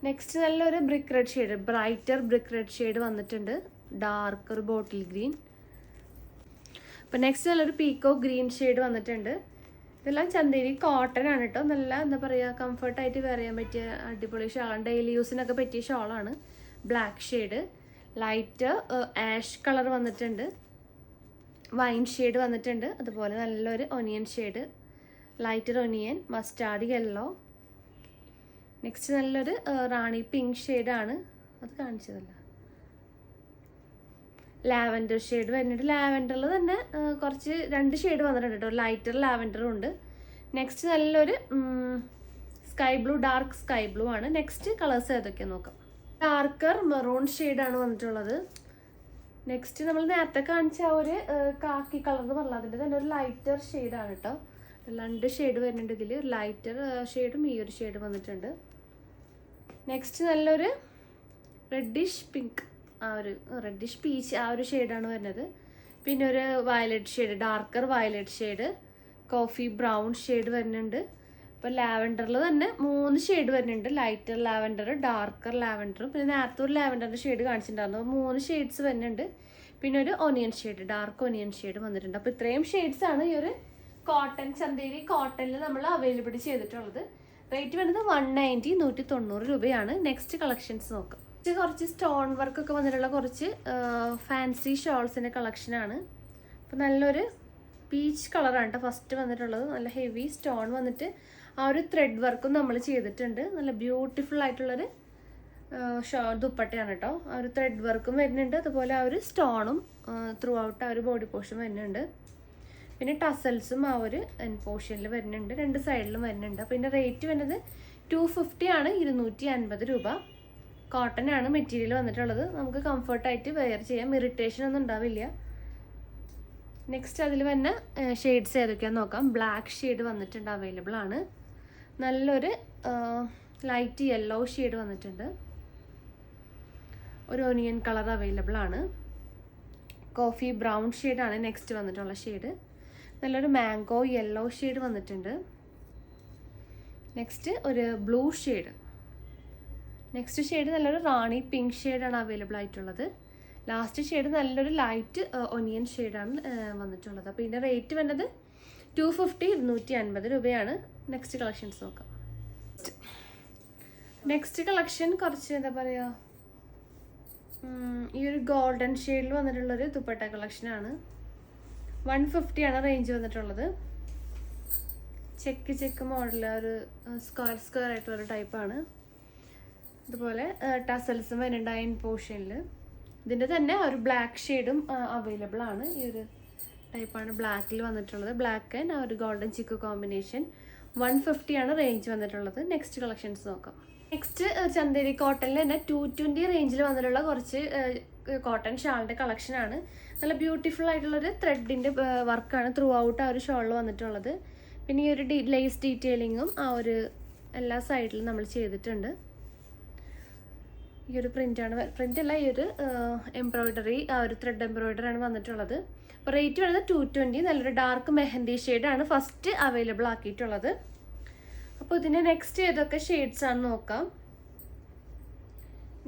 നെക്സ്റ്റ് നല്ലൊരു brick red shade, brighter brick red shade വന്നിട്ടുണ്ട്, ഡാർക്കർ ബോട്ടിൽ ഗ്രീൻ. അപ്പോൾ നെക്സ്റ്റ് നല്ലൊരു പീക്കോ ഗ്രീൻ ഷെയ്ഡ് വന്നിട്ടുണ്ട്. ഇതെല്ലാം ചന്തേരി കോട്ടൺ ആണ് കേട്ടോ. നല്ല എന്താ പറയുക, കംഫർട്ടായിട്ട് വെയർ ചെയ്യാൻ പറ്റിയ അടിപൊളി ഷാളാണ്. ഡെയിലി യൂസിനൊക്കെ പറ്റിയ ഷാളാണ്. Black shade, light ash colour വന്നിട്ടുണ്ട്, വൈൻ ഷെയ്ഡ് വന്നിട്ടുണ്ട്, അതുപോലെ നല്ലൊരു onion shade, lighter onion, mustard yellow. Next നല്ലൊരു റാണി പിങ്ക് ഷെയ്ഡാണ്, അത് കാണിച്ചതല്ല. ലാവൻഡർ ഷെയ്ഡ് വരുന്നുണ്ട്. ലാവൻഡറിൽ തന്നെ കുറച്ച് 2 ഷെയ്ഡ് വന്നിട്ടുണ്ട് കേട്ടോ. ലൈറ്റർ ലാവൻഡറും ഉണ്ട്. നെക്സ്റ്റ് നല്ലൊരു sky blue, dark sky blue ആണ്. നെക്സ്റ്റ് കളേഴ്സ് ഏതൊക്കെയാണ് നോക്കാം. ഡാർക്കർ മെറൂൺ ഷെയ്ഡാണ് വന്നിട്ടുള്ളത്. നെക്സ്റ്റ് നമ്മൾ നേരത്തെ കാണിച്ച ആ ഒരു കാക്കി കളർ എന്ന് പറഞ്ഞാൽ അതിൻ്റെ തന്നെ ഒരു ലൈറ്റർ ഷെയ്ഡാണ് കേട്ടോ. 2 ഷെയ്ഡ് വരുന്നുണ്ട് ഇതിൽ. ലൈറ്റർ ഷെയ്ഡും ഈ ഒരു ഷെയ്ഡ് വന്നിട്ടുണ്ട്. നെക്സ്റ്റ് നല്ലൊരു റെഡിഷ് പിങ്ക്, ആ ഒരു റെഡിഷ് പീച്ച് ആ ഒരു ഷെയ്ഡാണ് വരുന്നത്. പിന്നെ ഒരു violet shade, darker violet shade, coffee brown shade വരുന്നുണ്ട്. ഇപ്പോൾ ലാവൻഡറിൽ തന്നെ 3 ഷെയ്ഡ് വരുന്നുണ്ട്. ലൈറ്റർ ലാവൻഡർ, ഡാർക്കർ ലാവൻഡറും പിന്നെ നേരത്തെ ഒരു ലാവൻഡറിൻ്റെ ഷെയ്ഡ് കാണിച്ചിട്ടുണ്ടായിരുന്നു. 3 ഷെയ്ഡ്സ് വരുന്നുണ്ട്. പിന്നെ ഒരു onion shade, dark onion shade വന്നിട്ടുണ്ട്. അപ്പോൾ ഇത്രയും ഷെയ്ഡ്സാണ് ഈ ഒരു കോട്ടൺ ചന്തേരി കോട്ടണിൽ നമ്മൾ അവൈലബിൾ ചെയ്തിട്ടുള്ളത്. റേറ്റ് വരുന്നത് 190, 190 രൂപയാണ്. നെക്സ്റ്റ് കളക്ഷൻസ് നോക്കാം. കുറച്ച് സ്റ്റോൺ വർക്ക് ഒക്കെ വന്നിട്ടുള്ള കുറച്ച് ഫാൻസി ഷോൾസിൻ്റെ കളക്ഷനാണ്. അപ്പോൾ നല്ലൊരു പീച്ച് കളറാണ് കേട്ടോ ഫസ്റ്റ് വന്നിട്ടുള്ളത്. നല്ല ഹെവി സ്റ്റോൺ വന്നിട്ട് ആ ഒരു ത്രെഡ് വർക്കും നമ്മൾ ചെയ്തിട്ടുണ്ട്. നല്ല ബ്യൂട്ടിഫുൾ ആയിട്ടുള്ളൊരു ദുപ്പട്ടയാണ് കേട്ടോ. ആ ഒരു ത്രെഡ് വർക്കും വരുന്നുണ്ട്, അതുപോലെ ആ ഒരു സ്റ്റോണും ത്രൂ ഔട്ട് ആ ഒരു ബോഡി പോർഷൻ വരുന്നുണ്ട്. പിന്നെ ടസൽസും ആ ഒരു എൻ പോർഷനിൽ വരുന്നുണ്ട്, 2 സൈഡിലും വരുന്നുണ്ട്. പിന്നെ റേറ്റ് വരുന്നത് 250 ആണ്, 250 രൂപ. കോട്ടൺ ആണ് മെറ്റീരിയൽ വന്നിട്ടുള്ളത്. നമുക്ക് കംഫർട്ടായിട്ട് വെയർ ചെയ്യാം, ഇറിറ്റേഷൻ ഒന്നും ഉണ്ടാവില്ല. നെക്സ്റ്റ് അതിൽ തന്നെ ഷെയ്ഡ്സ് ഏതൊക്കെയാണെന്ന് നോക്കാം. ബ്ലാക്ക് ഷെയ്ഡ് വന്നിട്ടുണ്ട്, അവൈലബിൾ ആണ്. നല്ലൊരു ലൈറ്റ് യെല്ലോ ഷെയ്ഡ് വന്നിട്ടുണ്ട്. ഒരു ഒനിയൻ കളർ അവൈലബിൾ ആണ്. കോഫി ബ്രൗൺ ഷെയ്ഡാണ് നെക്സ്റ്റ് വന്നിട്ടുള്ള ഷെയ്ഡ്. നല്ലൊരു മാംഗോ യെല്ലോ ഷെയ്ഡ് വന്നിട്ടുണ്ട്. നെക്സ്റ്റ് ഒരു ബ്ലൂ ഷെയ്ഡ്. നെക്സ്റ്റ് ഷെയ്ഡ് നല്ലൊരു റാണി പിങ്ക് ഷെയ്ഡാണ് അവൈലബിൾ ആയിട്ടുള്ളത്. ലാസ്റ്റ് ഷെയ്ഡ് നല്ലൊരു ലൈറ്റ് ഒനിയൻ ഷെയ്ഡാണ് വന്നിട്ടുള്ളത്. അപ്പോൾ ഇതിൻ്റെ റേറ്റ് വരുന്നത് 250, 250 രൂപയാണ്. നെക്സ്റ്റ് കളക്ഷൻസ് നോക്കാം. നെക്സ്റ്റ് കളക്ഷൻ കുറച്ച് എന്താ പറയുക, ഈ ഒരു ഗോൾഡൻ ഷെയ്ഡിൽ വന്നിട്ടുള്ളൊരു ദുപ്പട്ട കളക്ഷനാണ്. 150 ആണ് റേഞ്ച് വന്നിട്ടുള്ളത്. ചെക്ക് മോഡൽ, ഒരു സ്ക്വയർ ആയിട്ടുള്ളൊരു ടൈപ്പാണ്. അതുപോലെ ടസൽസും വരുന്നുണ്ട് അയൺ പോർഷനിൽ. ഇതിൻ്റെ തന്നെ ഒരു ബ്ലാക്ക് ഷെയ്ഡും അവൈലബിൾ ആണ്. ഈ ഒരു ടൈപ്പാണ് ബ്ലാക്കിൽ വന്നിട്ടുള്ളത്. ബ്ലാക്ക് ആൻഡ് ആ ഒരു ഗോൾഡൻ ചിക്കു കോമ്പിനേഷൻ. 150 ആണ് റേഞ്ച് വന്നിട്ടുള്ളത്. നെക്സ്റ്റ് കളക്ഷൻസ് നോക്കാം. നെക്സ്റ്റ് ചന്തേരി കോട്ടണിൽ തന്നെ 220 റേഞ്ചിൽ വന്നിട്ടുള്ള കുറച്ച് കോട്ടൺ ഷാളിൻ്റെ കളക്ഷനാണ്. നല്ല ബ്യൂട്ടിഫുൾ ആയിട്ടുള്ളൊരു ത്രെഡിൻ്റെ വർക്കാണ് ത്രൂ ഔട്ട് ആ ഒരു ഷോളിൽ വന്നിട്ടുള്ളത്. പിന്നെ ഈ ഒരു ലേസ് ഡീറ്റെയിലിങ്ങും ആ ഒരു എല്ലാ സൈഡിലും നമ്മൾ ചെയ്തിട്ടുണ്ട്. ഈ ഒരു പ്രിൻ്റല്ല, ഈ ഒരു എംബ്രോയ്ഡറി, ആ ഒരു ത്രെഡ് എംബ്രോയ്ഡറി ആണ് വന്നിട്ടുള്ളത്. അപ്പോൾ റേറ്റ് വരുന്നത് 220. നല്ലൊരു ഡാർക്ക് മെഹന്തി ഷെയ്ഡാണ് ഫസ്റ്റ് അവൈലബിൾ ആക്കിയിട്ടുള്ളത്. അപ്പോൾ ഇതിൻ്റെ നെക്സ്റ്റ് ഏതൊക്കെ ഷെയ്ഡ്സ് ആണെന്ന് നോക്കാം.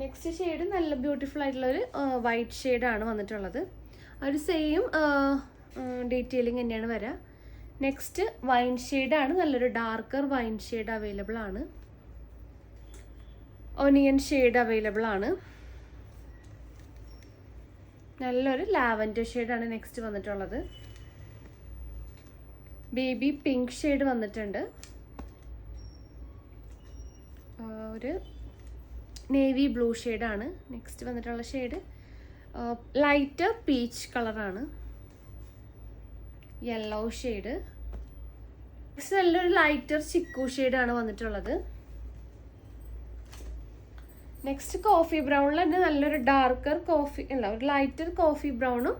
നെക്സ്റ്റ് ഷെയ്ഡ് നല്ല ബ്യൂട്ടിഫുൾ ആയിട്ടുള്ളൊരു വൈറ്റ് ഷെയ്ഡാണ് വന്നിട്ടുള്ളത്. ആ ഒരു സെയിം ഡീറ്റെയിലിംഗ് തന്നെയാണ് വരിക. നെക്സ്റ്റ് വൈൻ ഷെയ്ഡാണ്, നല്ലൊരു ഡാർക്കർ വൈൻ ഷെയ്ഡ് അവൈലബിൾ ആണ്. ഒനിയൻ ഷെയ്ഡ് അവൈലബിൾ ആണ്. നല്ലൊരു ലാവൻഡർ ഷെയ്ഡാണ് നെക്സ്റ്റ് വന്നിട്ടുള്ളത്. ബേബി പിങ്ക് ഷെയ്ഡ് വന്നിട്ടുണ്ട്. ഒരു നേവി ബ്ലൂ ഷെയ്ഡാണ് നെക്സ്റ്റ് വന്നിട്ടുള്ള ഷെയ്ഡ്. ലൈറ്റ് പീച്ച് കളറാണ്. Yellow shade. നെക്സ്റ്റ് നല്ലൊരു ലൈറ്റർ ചിക്കു ഷെയ്ഡാണ് വന്നിട്ടുള്ളത്. നെക്സ്റ്റ് കോഫി ബ്രൗണിൽ തന്നെ നല്ലൊരു ഡാർക്കർ കോഫി അല്ല, ഒരു ലൈറ്റർ കോഫി ബ്രൗണും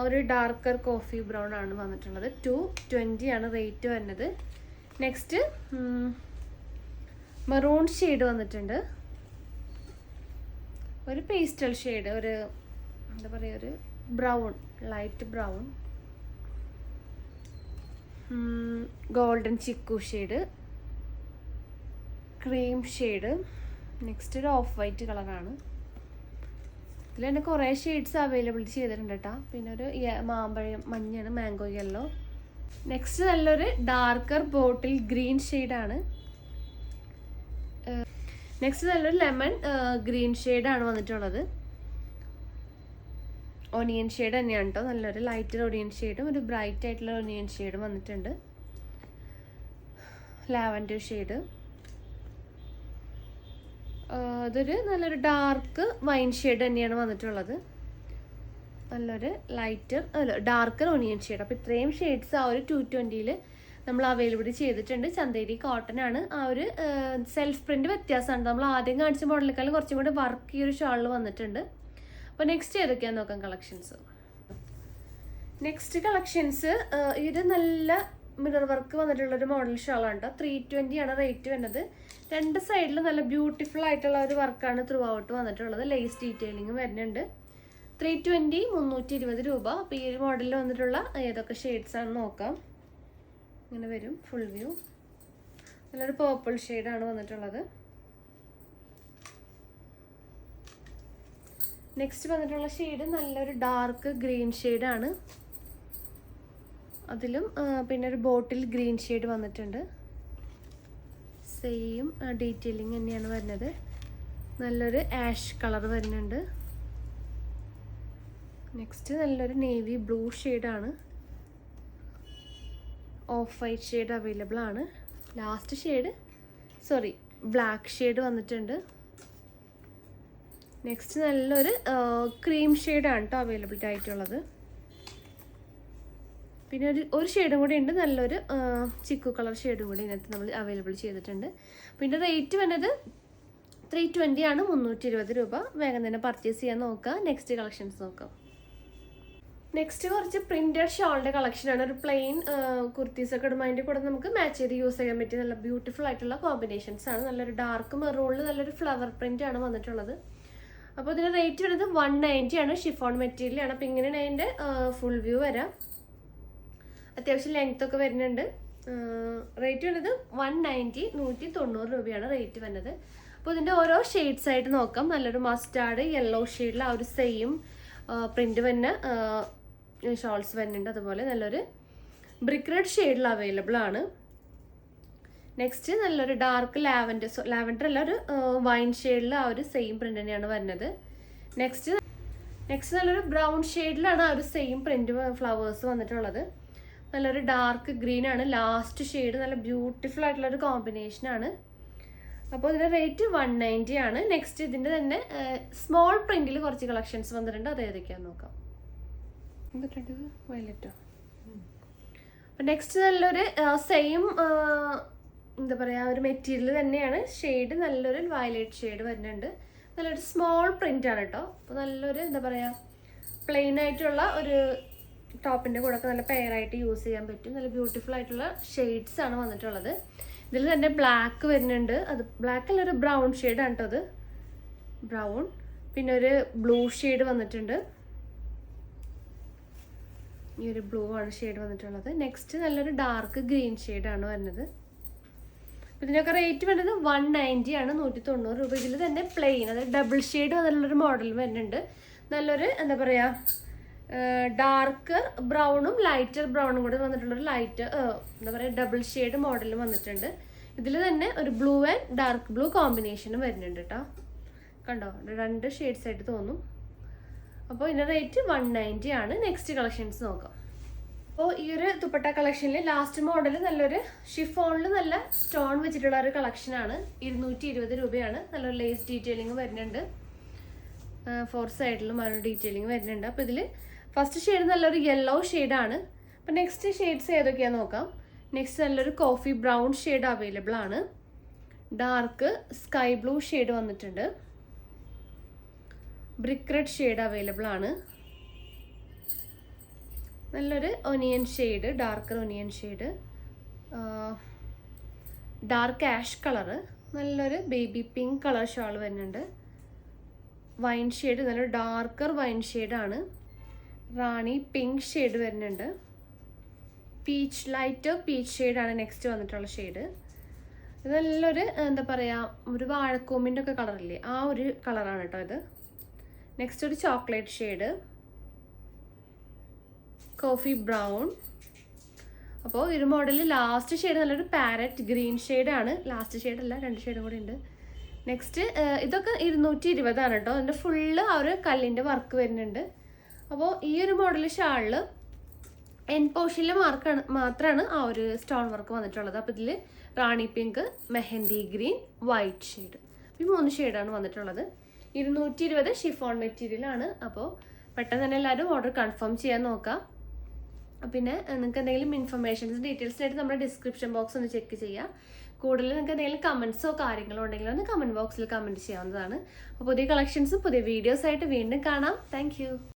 ഒരു ഡാർക്കർ കോഫി ബ്രൗൺ ആണ് വന്നിട്ടുള്ളത്. 220 ആണ് റേറ്റ് വരുന്നത്. നെക്സ്റ്റ് മെറൂൺ ഷെയ്ഡ് വന്നിട്ടുണ്ട്. ഒരു പേസ്റ്റൽ ഷെയ്ഡ്, ഒരു എന്താ പറയുക, ഒരു brown, light brown. Golden chikoo shade, cream shade. Next ഒരു ഓഫ് വൈറ്റ് കളറാണ്. ഇതിൽ തന്നെ കുറേ ഷെയ്ഡ്സ് അവൈലബിലിറ്റി ചെയ്തിട്ടുണ്ട് കേട്ടോ. പിന്നെ ഒരു മാമ്പഴം മഞ്ഞാണ്, മാംഗോ യെല്ലോ. നെക്സ്റ്റ് നല്ലൊരു ഡാർക്കർ ബോട്ടിൽ ഗ്രീൻ ഷെയ്ഡാണ്. നെക്സ്റ്റ് നല്ലൊരു ലെമൺ ഗ്രീൻ ഷെയ്ഡാണ് വന്നിട്ടുള്ളത്. ഓണിയൻ ഷെയ്ഡ് തന്നെയാണ് കേട്ടോ. നല്ലൊരു ലൈറ്റർ ഓണിയൻ ഷെയ്ഡും ഒരു ബ്രൈറ്റ് ആയിട്ടുള്ള ഓണിയൻ ഷെയ്ഡും വന്നിട്ടുണ്ട്. Lavender shade. ഇതൊരു നല്ലൊരു ഡാർക്ക് വൈൻ ഷെയ്ഡ് തന്നെയാണ് വന്നിട്ടുള്ളത്. നല്ലൊരു ലൈറ്റർ ഡാർക്കർ ഓണിയൻ ഷെയ്ഡ്. അപ്പോൾ ഇത്രയും ഷെയ്ഡ്സ് ആ ഒരു 220 നമ്മൾ അവൈലബിലിറ്റി ചെയ്തിട്ടുണ്ട്. ചന്തേരി കോട്ടൺ ആണ്. ആ ഒരു സെൽഫ് പ്രിന്റ് വ്യത്യാസമാണ്. നമ്മൾ ആദ്യം കാണിച്ച മോഡലിനേക്കാളും കുറച്ചും കൂടി വർക്ക് ഈ ഒരു ഷാളിൽ വന്നിട്ടുണ്ട്. അപ്പോൾ നെക്സ്റ്റ് ഏതൊക്കെയാണെന്ന് നോക്കാം കളക്ഷൻസ്. നെക്സ്റ്റ് കളക്ഷൻസ് ഇത് നല്ല മിറർ വർക്ക് വന്നിട്ടുള്ളൊരു മോഡൽ ഷാളാണ് കേട്ടോ. 320 ആണ് റേറ്റ് വരുന്നത്. രണ്ട് സൈഡിൽ നല്ല ബ്യൂട്ടിഫുൾ ആയിട്ടുള്ള ഒരു വർക്കാണ് ത്രൂ ഔട്ട് വന്നിട്ടുള്ളത്. ലേസ് ഡീറ്റെയിലിംഗ് വരുന്നുണ്ട്. 320 320 രൂപ. അപ്പോൾ ഈ ഒരു മോഡലിൽ വന്നിട്ടുള്ള ഏതൊക്കെ ഷെയ്ഡ്സ് ആണെന്ന് നോക്കാം. ഇങ്ങനെ വരും ഫുൾ വ്യൂ. നല്ലൊരു പേർപ്പിൾ ഷെയ്ഡാണ് വന്നിട്ടുള്ളത്. നെക്സ്റ്റ് വന്നിട്ടുള്ള ഷെയ്ഡ് നല്ലൊരു ഡാർക്ക് ഗ്രീൻ ഷെയ്ഡാണ്. അതിലും പിന്നെ ഒരു ബോട്ടിൽ ഗ്രീൻ ഷെയ്ഡ് വന്നിട്ടുണ്ട്. സെയിം ഡീറ്റെയിലിംഗ് തന്നെയാണ് വരുന്നത്. നല്ലൊരു ആഷ് കളർ വരുന്നുണ്ട്. നെക്സ്റ്റ് നല്ലൊരു നേവി ബ്ലൂ ഷെയ്ഡാണ്. ഓഫ് വൈറ്റ് ഷെയ്ഡ് അവൈലബിൾ ആണ്. ലാസ്റ്റ് ഷെയ്ഡ് ബ്ലാക്ക് ഷെയ്ഡ് വന്നിട്ടുണ്ട്. നെക്സ്റ്റ് നല്ലൊരു ക്രീം ഷെയ്ഡാണ് കേട്ടോ അവൈലബിലിറ്റി ആയിട്ടുള്ളത്. പിന്നെ ഒരു ഷെയ്ഡും കൂടി ഉണ്ട്. നല്ലൊരു ചിക്കു കളർ ഷെയ്ഡും കൂടി ഇതിനകത്ത് നമ്മൾ അവൈലബിൾ ചെയ്തിട്ടുണ്ട്. പിന്നെ റേറ്റ് വന്നത് 320 ആണ്. 320 രൂപ. വേഗം തന്നെ പർച്ചേസ് ചെയ്യാൻ നോക്കുക. നെക്സ്റ്റ് കളക്ഷൻസ് നോക്കാം. നെക്സ്റ്റ് കുറച്ച് പ്രിന്റഡ് ഷോളിൻ്റെ കളക്ഷനാണ്. ഒരു പ്ലെയിൻ കുർത്തീസൊക്കെ ഇടുമ്പോൾ അതിൻ്റെ കൂടെ നമുക്ക് മാച്ച് ചെയ്ത് യൂസ് ചെയ്യാൻ പറ്റിയ നല്ല ബ്യൂട്ടിഫുൾ ആയിട്ടുള്ള കോമ്പിനേഷൻസ് ആണ്. നല്ലൊരു ഡാർക്ക് മെറൂണിൽ നല്ലൊരു ഫ്ലവർ പ്രിന്റ് ആണ് വന്നിട്ടുള്ളത്. അപ്പോൾ ഇതിന് റേറ്റ് വരുന്നത് 190 ആണ്. ഷിഫോൺ മെറ്റീരിയൽ ആണ്. അപ്പോൾ ഇങ്ങനെയാണ് അതിൻ്റെ ഫുൾ വ്യൂ വരാം. അത്യാവശ്യം ലെങ്ത് ഒക്കെ വരുന്നുണ്ട്. റേറ്റ് വരുന്നത് 190 190 രൂപയാണ് റേറ്റ് വരുന്നത്. അപ്പോൾ ഇതിൻ്റെ ഓരോ ഷെയ്ഡ്സ് ആയിട്ട് നോക്കാം. നല്ലൊരു മസ്റ്റാർഡ് യെല്ലോ ഷെയ്ഡിൽ ആ ഒരു സെയിം പ്രിന്റ് തന്നെ ഷോൾസ് വരുന്നുണ്ട്. അതുപോലെ നല്ലൊരു ബ്രിക്ക് റെഡ് ഷെയ്ഡിൽ അവൈലബിൾ ആണ്. നെക്സ്റ്റ് നല്ലൊരു ഡാർക്ക് ലാവൻഡർ അല്ല, ഒരു വൈൻ ഷെയ്ഡിൽ ആ ഒരു സെയിം പ്രിന്റ് തന്നെയാണ് വരുന്നത്. നെക്സ്റ്റ് നല്ലൊരു ബ്രൗൺ ഷെയ്ഡിലാണ് ആ ഒരു സെയിം പ്രിന്റ് ഫ്ലവേഴ്സ് വന്നിട്ടുള്ളത്. നല്ലൊരു ഡാർക്ക് ഗ്രീൻ ആണ് ലാസ്റ്റ് ഷെയ്ഡ്. നല്ല ബ്യൂട്ടിഫുൾ ആയിട്ടുള്ള ഒരു കോമ്പിനേഷൻ ആണ്. അപ്പോൾ ഇതിൻ്റെ റേറ്റ് 190 ആണ്. നെക്സ്റ്റ് ഇതിൻ്റെ തന്നെ സ്മോൾ പ്രിന്റിൽ കുറച്ച് കളക്ഷൻസ് വന്നിട്ടുണ്ട്. അത് ഏതൊക്കെയാണെന്ന് നോക്കാം. വയലറ്റോ. അപ്പം നെക്സ്റ്റ് നല്ലൊരു സെയിം എന്താ പറയുക ഒരു മെറ്റീരിയൽ തന്നെയാണ്. ഷെയ്ഡ് നല്ലൊരു വയലറ്റ് ഷെയ്ഡ് വരുന്നുണ്ട്. നല്ലൊരു സ്മോൾ പ്രിന്റ് ആണ് കേട്ടോ. അപ്പോൾ നല്ലൊരു എന്താ പറയുക പ്ലെയിൻ ആയിട്ടുള്ള ഒരു ടോപ്പിൻ്റെ കൂടെ ഒക്കെ നല്ല പെയറായിട്ട് യൂസ് ചെയ്യാൻ പറ്റും. നല്ല ബ്യൂട്ടിഫുൾ ആയിട്ടുള്ള ഷെയ്ഡ്സ് ആണ് വന്നിട്ടുള്ളത്. ഇതിൽ തന്നെ ബ്ലാക്ക് വരുന്നുണ്ട്. അത് ബ്ലാക്ക് അല്ല, ഒരു ബ്രൗൺ ഷെയ്ഡാണ് കേട്ടോ. അത് ബ്രൗൺ. പിന്നെ ഒരു ബ്ലൂ ഷെയ്ഡ് വന്നിട്ടുണ്ട്. ഈ ഒരു ബ്ലൂ ആണ് ഷെയ്ഡ് വന്നിട്ടുള്ളത്. നെക്സ്റ്റ് നല്ലൊരു ഡാർക്ക് ഗ്രീൻ ഷെയ്ഡാണ് വരുന്നത്. ഇതിനൊക്കെ റേറ്റ് വരുന്നത് 190 ആണ്. 190 രൂപ. ഇതിൽ തന്നെ പ്ലെയിൻ അതായത് ഡബിൾ ഷെയ്ഡ് വന്നിട്ടുള്ളൊരു മോഡൽ വരുന്നുണ്ട്. നല്ലൊരു എന്താ പറയുക ഡാർക്ക് ബ്രൗണും ലൈറ്റർ ബ്രൗണും കൂടി വന്നിട്ടുള്ളൊരു എന്താ പറയുക ഡബിൾ ഷെയ്ഡ് മോഡലും വന്നിട്ടുണ്ട്. ഇതിൽ തന്നെ ഒരു ബ്ലൂ ആൻഡ് ഡാർക്ക് ബ്ലൂ കോമ്പിനേഷനും വരുന്നുണ്ട് കേട്ടോ. കണ്ടോ, രണ്ട് ഷെയ്ഡ്സ് ആയിട്ട് തോന്നും. അപ്പോൾ ഇതിൻ്റെ റേറ്റ് 190 ആണ്. നെക്സ്റ്റ് കളക്ഷൻസ് നോക്കാം. അപ്പോൾ ഈ ഒരു ദുപ്പട്ട കളക്ഷനിൽ ലാസ്റ്റ് മോഡൽ നല്ലൊരു ഷിഫോണിൽ നല്ല സ്റ്റോൺ വെച്ചിട്ടുള്ള ഒരു കളക്ഷനാണ്. 220 രൂപയാണ്. നല്ലൊരു ലേസ് ഡീറ്റെയിലിംഗ് വരുന്നുണ്ട്. 4 സൈഡിലും ആ ഒരു ഡീറ്റെയിലിംഗ് വരുന്നുണ്ട്. അപ്പോൾ ഇതിൽ ഫസ്റ്റ് ഷെയ്ഡ് നല്ലൊരു യെല്ലോ ഷെയ്ഡാണ്. അപ്പോൾ നെക്സ്റ്റ് ഷെയ്ഡ്സ് ഏതൊക്കെയാണെന്ന് നോക്കാം. നെക്സ്റ്റ് നല്ലൊരു കോഫി ബ്രൗൺ ഷെയ്ഡ് അവൈലബിൾ ആണ്. ഡാർക്ക് സ്കൈ ബ്ലൂ ഷെയ്ഡ് വന്നിട്ടുണ്ട്. ബ്രിക്ക് റെഡ് ഷെയ്ഡ് അവൈലബിൾ ആണ്. നല്ലൊരു onion shade, darker onion shade. Dark ash colour. നല്ലൊരു ബേബി പിങ്ക് കളർ ഷാൾ വരുന്നുണ്ട്. വൈൻ ഷെയ്ഡ് നല്ലൊരു ഡാർക്കർ വൈൻ ഷെയ്ഡാണ്. റാണി പിങ്ക് ഷെയ്ഡ് വരുന്നുണ്ട്. ലൈറ്റ് പീച്ച് ഷെയ്ഡാണ് നെക്സ്റ്റ് വന്നിട്ടുള്ള ഷെയ്ഡ്. ഇത് നല്ലൊരു എന്താ പറയുക ഒരു വാഴക്കൂമ്പിൻ്റെ ഒക്കെ കളറില്ലേ ആ ഒരു കളറാണ് കേട്ടോ ഇത്. നെക്സ്റ്റ് ഒരു ചോക്ലേറ്റ് ഷെയ്ഡ്, കോഫി ബ്രൗൺ. അപ്പോൾ ഈ ഒരു മോഡലിൽ ലാസ്റ്റ് ഷെയ്ഡ് നല്ലൊരു പാരറ്റ് ഗ്രീൻ ഷെയ്ഡാണ്. ലാസ്റ്റ് ഷെയ്ഡല്ല, 2 ഷെയ്ഡും കൂടി ഉണ്ട്. നെക്സ്റ്റ് ഇതൊക്കെ 220 കേട്ടോ. അതിൻ്റെ ഫുള്ള് ആ ഒരു കല്ലിൻ്റെ വർക്ക് വരുന്നുണ്ട്. അപ്പോൾ ഈ ഒരു മോഡൽ ഷാളിൽ എൻ പോർഷനിൽ മാത്രമാണ് ആ ഒരു സ്റ്റോൺ വർക്ക് വന്നിട്ടുള്ളത്. അപ്പോൾ ഇതിൽ rani pink, mehndi green, white shade, ഈ 3 ഷെയ്ഡാണ് വന്നിട്ടുള്ളത്. 220 ഷിഫോൺ മെറ്റീരിയലാണ്. അപ്പോൾ പെട്ടെന്ന് തന്നെ എല്ലാവരും ഓർഡർ കൺഫേം ചെയ്യാൻ നോക്കാം. പിന്നെ നിങ്ങൾക്ക് എന്തെങ്കിലും ഇൻഫർമേഷൻസ് ഡീറ്റെയിൽസിനായിട്ട് നമ്മുടെ ഡിസ്ക്രിപ്ഷൻ ബോക്സ് ഒന്ന് ചെക്ക് ചെയ്യുക. കൂടുതൽ നിങ്ങൾക്ക് എന്തെങ്കിലും കമൻസോ കാര്യങ്ങളോ ഉണ്ടെങ്കിൽ ഒന്ന് കമൻറ്റ് ബോക്സിൽ കമൻറ്റ് ചെയ്യാവുന്നതാണ്. അപ്പോൾ പുതിയ കളക്ഷൻസും പുതിയ വീഡിയോസായിട്ട് വീണ്ടും കാണാം. താങ്ക്